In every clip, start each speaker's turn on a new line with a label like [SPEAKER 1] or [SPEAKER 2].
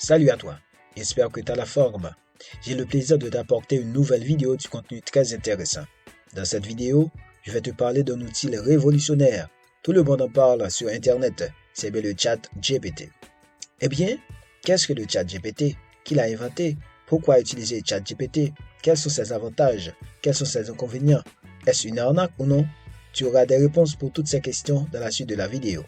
[SPEAKER 1] Salut à toi, j'espère que tu as la forme. J'ai le plaisir de t'apporter une nouvelle vidéo du contenu très intéressant. Dans cette vidéo, je vais te parler d'un outil révolutionnaire. Tout le monde en parle sur Internet, c'est bien le chat GPT. Eh bien, qu'est-ce que le chat GPT? Qui l'a inventé? Pourquoi utiliser le chat GPT? Quels sont ses avantages? Quels sont ses inconvénients? Est-ce une arnaque ou non? Tu auras des réponses pour toutes ces questions dans la suite de la vidéo.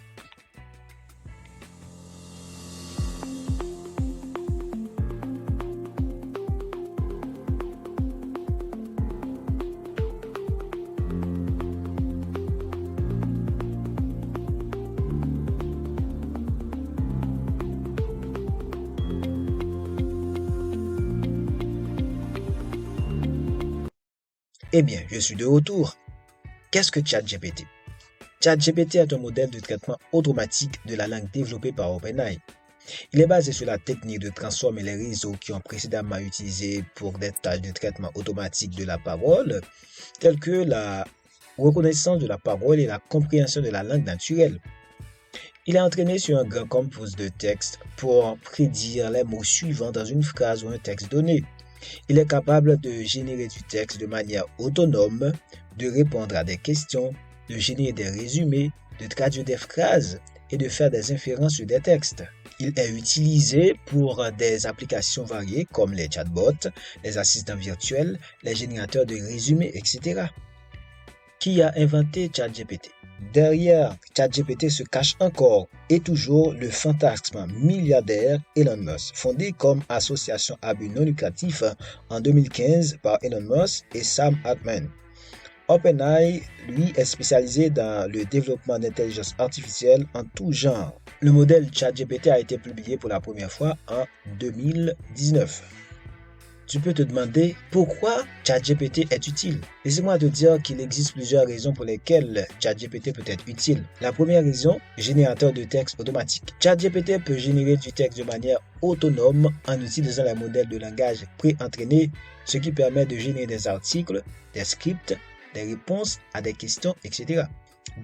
[SPEAKER 1] Eh bien, je suis de retour. Qu'est-ce que ChatGPT? ChatGPT est un modèle de traitement automatique de la langue développé par OpenAI. Il est basé sur la technique de transformer les réseaux qui ont précédemment utilisé pour des tâches de traitement automatique de la parole, telles que la reconnaissance de la parole et la compréhension de la langue naturelle. Il est entraîné sur un grand corpus de texte pour prédire les mots suivants dans une phrase ou un texte donné. Il est capable de générer du texte de manière autonome, de répondre à des questions, de générer des résumés, de traduire des phrases et de faire des inférences sur des textes. Il est utilisé pour des applications variées comme les chatbots, les assistants virtuels, les générateurs de résumés, etc. Qui a inventé ChatGPT? Derrière ChatGPT se cache encore et toujours le fantasme milliardaire Elon Musk, fondé comme association à but non lucratif en 2015 par Elon Musk et Sam Altman. OpenAI, lui, est spécialisé dans le développement d'intelligence artificielle en tout genre. Le modèle ChatGPT a été publié pour la première fois en 2019. Tu peux te demander pourquoi ChatGPT est utile. Laissez-moi te dire qu'il existe plusieurs raisons pour lesquelles ChatGPT peut être utile. La première raison, générateur de texte automatique. ChatGPT peut générer du texte de manière autonome en utilisant les modèles de langage pré-entraînés, ce qui permet de générer des articles, des scripts, des réponses à des questions, etc.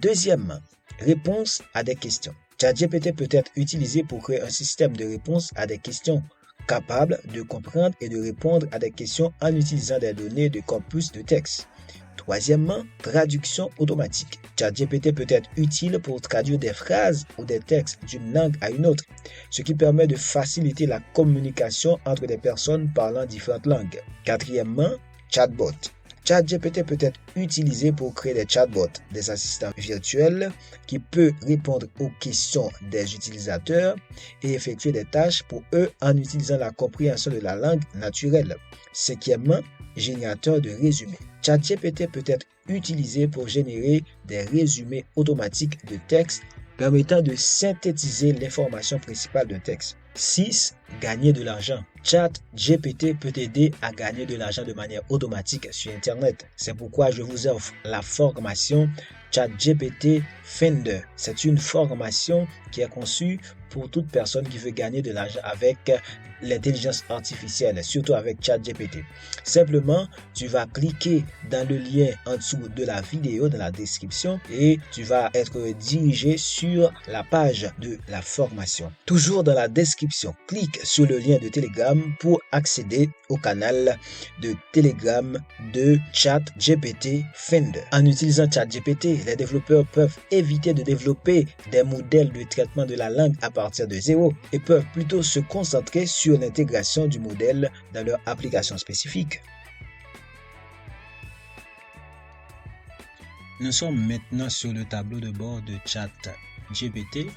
[SPEAKER 1] Deuxièmement, réponse à des questions. ChatGPT peut être utilisé pour créer un système de réponse à des questions, capable de comprendre et de répondre à des questions en utilisant des données de corpus de texte. Troisièmement, traduction automatique. ChatGPT peut être utile pour traduire des phrases ou des textes d'une langue à une autre, ce qui permet de faciliter la communication entre des personnes parlant différentes langues. Quatrièmement, chatbot. ChatGPT peut être utilisé pour créer des chatbots, des assistants virtuels qui peuvent répondre aux questions des utilisateurs et effectuer des tâches pour eux en utilisant la compréhension de la langue naturelle. Cinquièmement, générateur de résumés. ChatGPT peut être utilisé pour générer des résumés automatiques de texte permettant de synthétiser l'information principale d'un texte. 6. Gagner de l'argent. ChatGPT peut aider à gagner de l'argent de manière automatique sur Internet. C'est pourquoi je vous offre la formation ChatGPT Finder. C'est une formation qui est conçue pour toute personne qui veut gagner de l'argent avec l'intelligence artificielle, surtout avec ChatGPT. Simplement, tu vas cliquer dans le lien en dessous de la vidéo, dans la description, et tu vas être dirigé sur la page de la formation. Toujours dans la description, clique sur le lien de Telegram pour accéder au canal de Telegram de ChatGPT Finder. En utilisant ChatGPT, les développeurs peuvent éviter de développer des modèles de traitement de la langue à partir de zéro et peuvent plutôt se concentrer sur l'intégration du modèle dans leur application spécifique. Nous sommes maintenant sur le tableau de bord de ChatGPT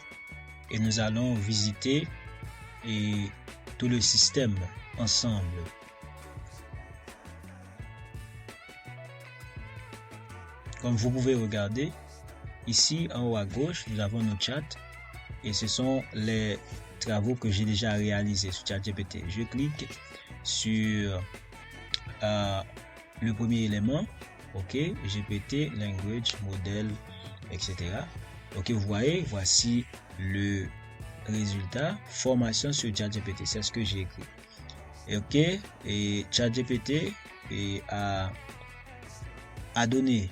[SPEAKER 1] et nous allons visiter tout le système ensemble. Comme vous pouvez regarder, ici en haut à gauche, nous avons nos chats et ce sont les travaux que j'ai déjà réalisés sur ChatGPT. Je clique sur le premier élément, ok, GPT, language, modèle, etc. Ok, vous voyez, voici le résultat, formation sur ChatGPT, c'est ce que j'ai écrit. Et ok, et ChatGPT a donné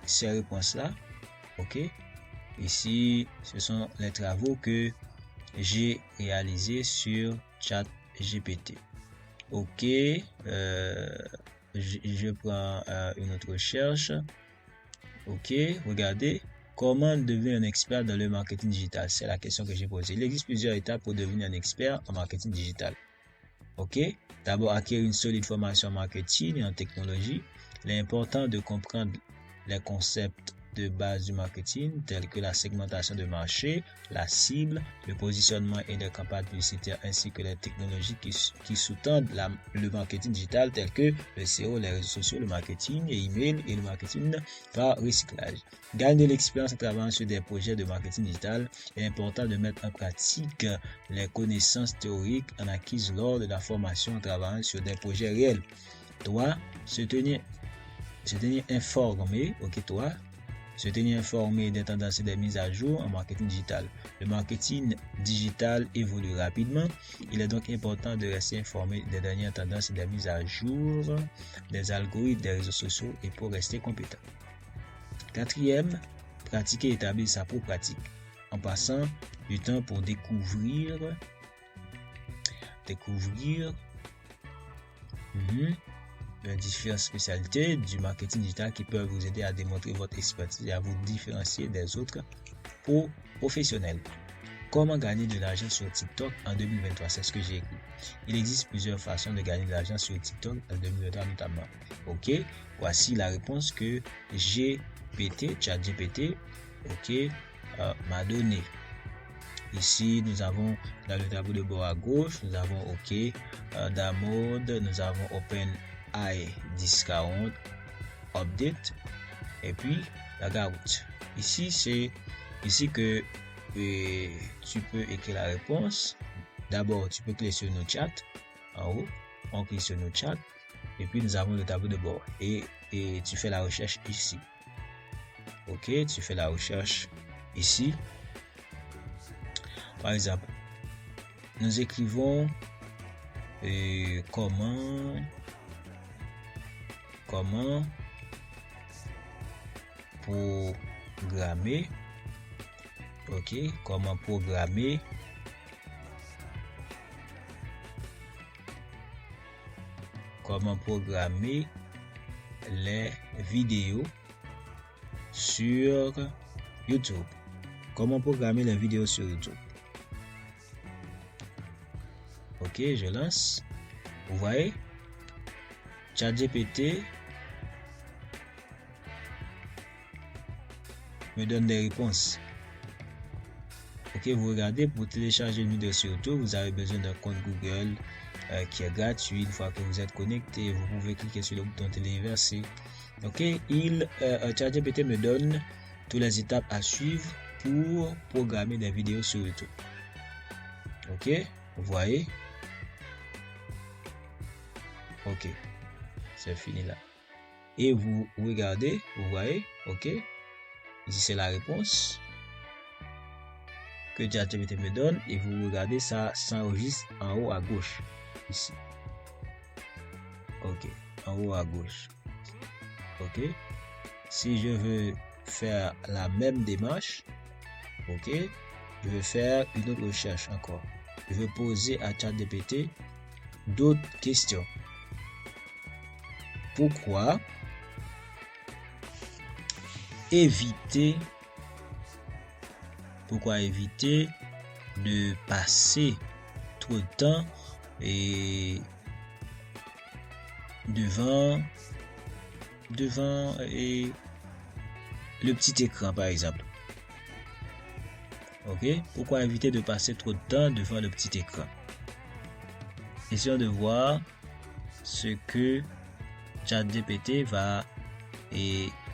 [SPEAKER 1] ces réponses là, ok. Ici, ce sont les travaux que j'ai réalisé sur ChatGPT. Ok, je prends une autre recherche. Ok, regardez. Comment devenir un expert dans le marketing digital? C'est la question que j'ai posée. Il existe plusieurs étapes pour devenir un expert en marketing digital. Ok, d'abord acquérir une solide formation en marketing et en technologie. Il est important de comprendre les concepts de base du marketing tels que la segmentation de marché, la cible, le positionnement et les campagnes publicitaires ainsi que les technologies qui sous-tendent le marketing digital tels que le SEO, les réseaux sociaux, le marketing et email et le marketing par recyclage. Gagner de l'expérience en travaillant sur des projets de marketing digital. Il est important de mettre en pratique les connaissances théoriques en acquises lors de la formation en travaillant sur des projets réels. Toi, se tenir informé, se tenir informé des tendances et des mises à jour en marketing digital. Le marketing digital évolue rapidement. Il est donc important de rester informé des dernières tendances et des mises à jour des algorithmes des réseaux sociaux et pour rester compétent. Quatrième, pratiquer et établir sa propre pratique en passant du temps pour découvrir différentes spécialités du marketing digital qui peuvent vous aider à démontrer votre expertise et à vous différencier des autres professionnels. Comment gagner de l'argent sur TikTok en 2023? C'est ce que j'ai écrit. Il existe plusieurs façons de gagner de l'argent sur TikTok en 2023 notamment. Ok, voici la réponse que ChatGPT, m'a donné. Ici, nous avons dans le tableau de bord à gauche, nous avons Damode, nous avons OpenAI 1040 Update et puis la Garoute. Ici, c'est ici que tu peux écrire la réponse. D'abord, tu peux cliquer sur nos chats en haut. On clique sur nos chats et puis nous avons le tableau de bord et tu fais la recherche ici. Ok, tu fais la recherche ici. Par exemple, nous écrivons comment programmer. Ok, comment programmer les vidéos sur YouTube. Comment programmer les vidéos sur YouTube. Ok, je lance. Vous voyez, ChatGPT me donne des réponses. Ok, vous regardez, pour télécharger une vidéo sur YouTube, vous avez besoin d'un compte Google qui est gratuit. Une fois que vous êtes connecté, vous pouvez cliquer sur le bouton téléverser. Ok, ChatGPT me donne toutes les étapes à suivre pour programmer des vidéos sur YouTube. Ok, vous voyez. Ok, c'est fini là. Et vous regardez, vous voyez, ok. Ici c'est la réponse que ChatGPT me donne et vous regardez, ça s'enregistre en haut à gauche ici. Ok, en haut à gauche. Ok, si je veux faire la même démarche, ok, je vais faire une autre recherche encore. Je vais poser à ChatGPT d'autres questions. Pourquoi éviter de passer trop de temps devant le petit écran par exemple. Ok, pourquoi éviter de passer trop de temps devant le petit écran? Essayons de voir ce que ChatGPT va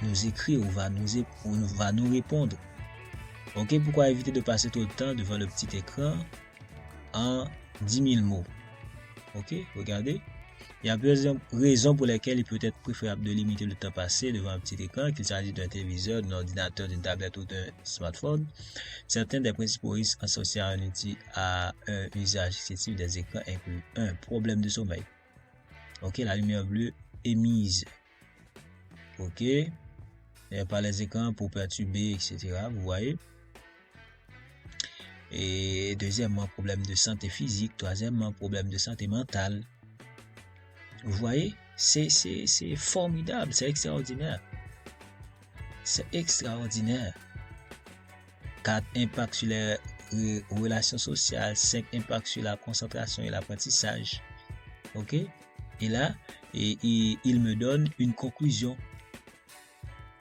[SPEAKER 1] nous écrire ou va nous répondre. Ok, pourquoi éviter de passer trop de temps devant le petit écran en 10 000 mots? Ok, regardez. Il y a plusieurs raisons pour lesquelles il peut être préférable de limiter le temps passé devant un petit écran, qu'il s'agisse d'un téléviseur, d'un ordinateur, d'une tablette ou d'un smartphone. Certains des principaux risques associés à un usage excessif des écrans incluent 1. Problème de sommeil. Ok, la lumière bleue émise. Ok, par les écrans pour perturber, etc. Vous voyez. Et deuxièmement, problème de santé physique. Troisièmement, problème de santé mentale. Vous voyez, c'est formidable, c'est extraordinaire. C'est extraordinaire. 4 impacts sur les relations sociales, 5 impacts sur la concentration et l'apprentissage. Ok? Et là, il me donne une conclusion.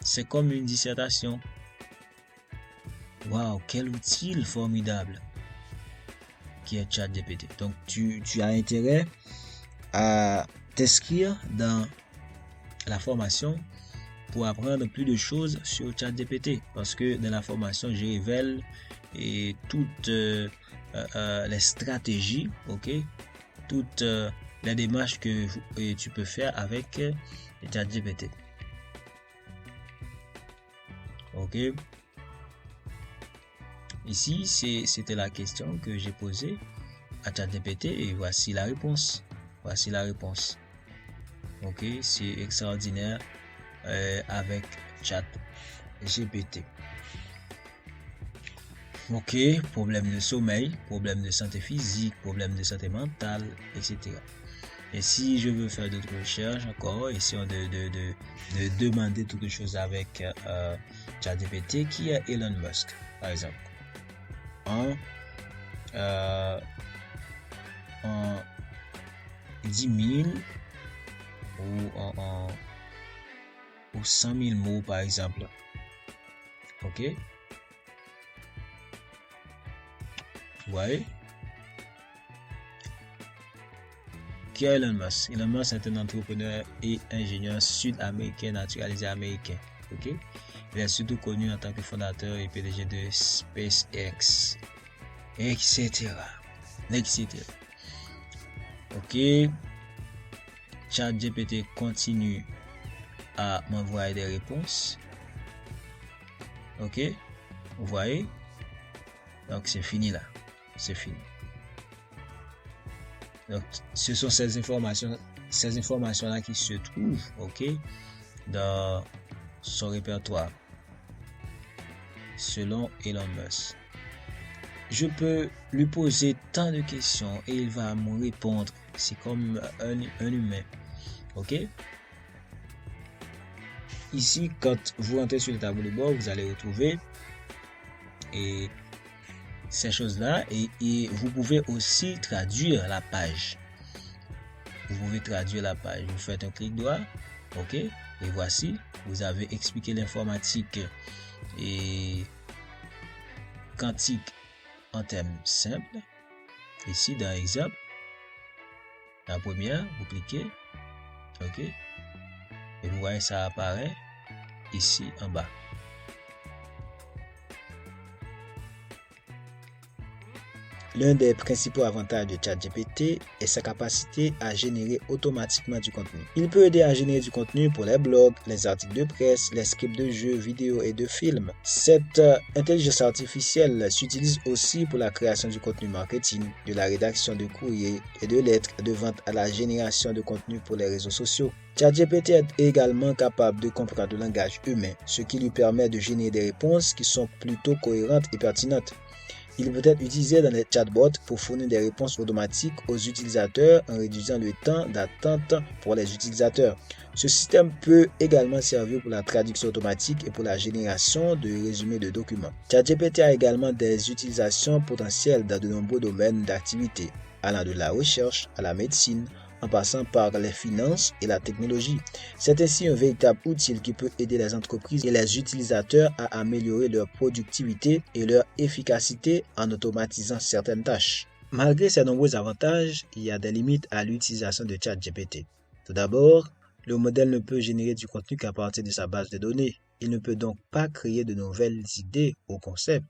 [SPEAKER 1] C'est comme une dissertation. Waouh, quel outil formidable qui est ChatGPT. Donc, tu as intérêt à t'inscrire dans la formation pour apprendre plus de choses sur ChatGPT, parce que dans la formation, je révèle toutes les stratégies, ok, toutes les démarches que tu peux faire avec ChatGPT. Ok. Ici, c'était la question que j'ai posée à ChatGPT et voici la réponse. Voici la réponse. Ok, c'est extraordinaire avec ChatGPT. Ok, problème de sommeil, problème de santé physique, problème de santé mentale, etc. Et si je veux faire d'autres recherches encore, essayons de demander toutes choses avec ChatGPT, qui est Elon Musk, par exemple. En 10 000 ou 100 000 mots, par exemple. Ok. Vous voyez? Qui est Elon Musk? Elon Musk est un entrepreneur et ingénieur sud-américain naturalisé américain. Ok? Il est surtout connu en tant que fondateur et PDG de SpaceX, etc. Ok. ChatGPT continue à m'envoyer des réponses. Ok. Vous voyez? Donc c'est fini là. C'est fini. Donc ce sont ces informations là qui se trouvent, ok, dans son répertoire selon Elon Musk. Je peux lui poser tant de questions et il va me répondre. C'est comme un humain. Ok? Ici, quand vous rentrez sur le tableau de bord, vous allez retrouver ces choses-là et vous pouvez aussi traduire la page. Vous pouvez traduire la page. Vous faites un clic droit. Ok? Et voici, vous avez expliqué l'informatique et quantique en termes simples. Ici, dans exemple, la première, vous cliquez, ok, et vous voyez ça apparaît ici en bas. L'un des principaux avantages de ChatGPT est sa capacité à générer automatiquement du contenu. Il peut aider à générer du contenu pour les blogs, les articles de presse, les scripts de jeux, vidéos et de films. Cette intelligence artificielle s'utilise aussi pour la création du contenu marketing, de la rédaction de courriers et de lettres, de vente à la génération de contenu pour les réseaux sociaux. ChatGPT est également capable de comprendre le langage humain, ce qui lui permet de générer des réponses qui sont plutôt cohérentes et pertinentes. Il peut être utilisé dans les chatbots pour fournir des réponses automatiques aux utilisateurs en réduisant le temps d'attente pour les utilisateurs. Ce système peut également servir pour la traduction automatique et pour la génération de résumés de documents. ChatGPT a également des utilisations potentielles dans de nombreux domaines d'activité, allant de la recherche à la médecine, en passant par les finances et la technologie. C'est ainsi un véritable outil qui peut aider les entreprises et les utilisateurs à améliorer leur productivité et leur efficacité en automatisant certaines tâches. Malgré ces nombreux avantages, il y a des limites à l'utilisation de ChatGPT. Tout d'abord, le modèle ne peut générer du contenu qu'à partir de sa base de données. Il ne peut donc pas créer de nouvelles idées ou concepts.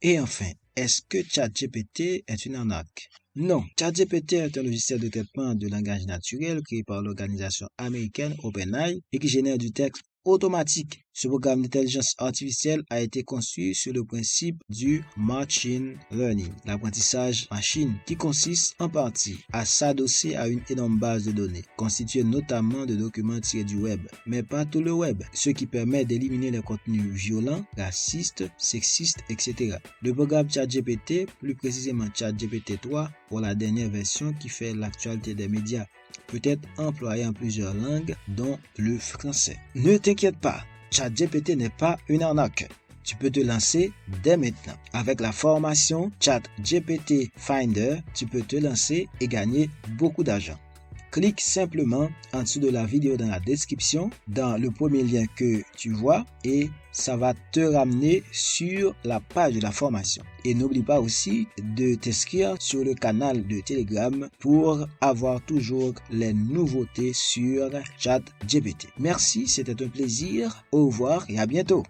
[SPEAKER 1] Et enfin, est-ce que ChatGPT est une arnaque? Non, ChatGPT est un logiciel de traitement de langage naturel créé par l'organisation américaine OpenAI et qui génère du texte automatique. Ce programme d'intelligence artificielle a été conçu sur le principe du machine learning, l'apprentissage machine, qui consiste en partie à s'adosser à une énorme base de données, constituée notamment de documents tirés du web, mais pas tout le web, ce qui permet d'éliminer les contenus violents, racistes, sexistes, etc. Le programme ChatGPT, plus précisément ChatGPT 3, pour la dernière version qui fait l'actualité des médias, peut être employé en plusieurs langues, dont le français. Ne t'inquiète pas, ChatGPT n'est pas une arnaque. Tu peux te lancer dès maintenant. Avec la formation ChatGPT Finder, tu peux te lancer et gagner beaucoup d'argent. Clique simplement en dessous de la vidéo dans la description, dans le premier lien que tu vois, et ça va te ramener sur la page de la formation. Et n'oublie pas aussi de t'inscrire sur le canal de Telegram pour avoir toujours les nouveautés sur ChatGPT. Merci, c'était un plaisir. Au revoir et à bientôt.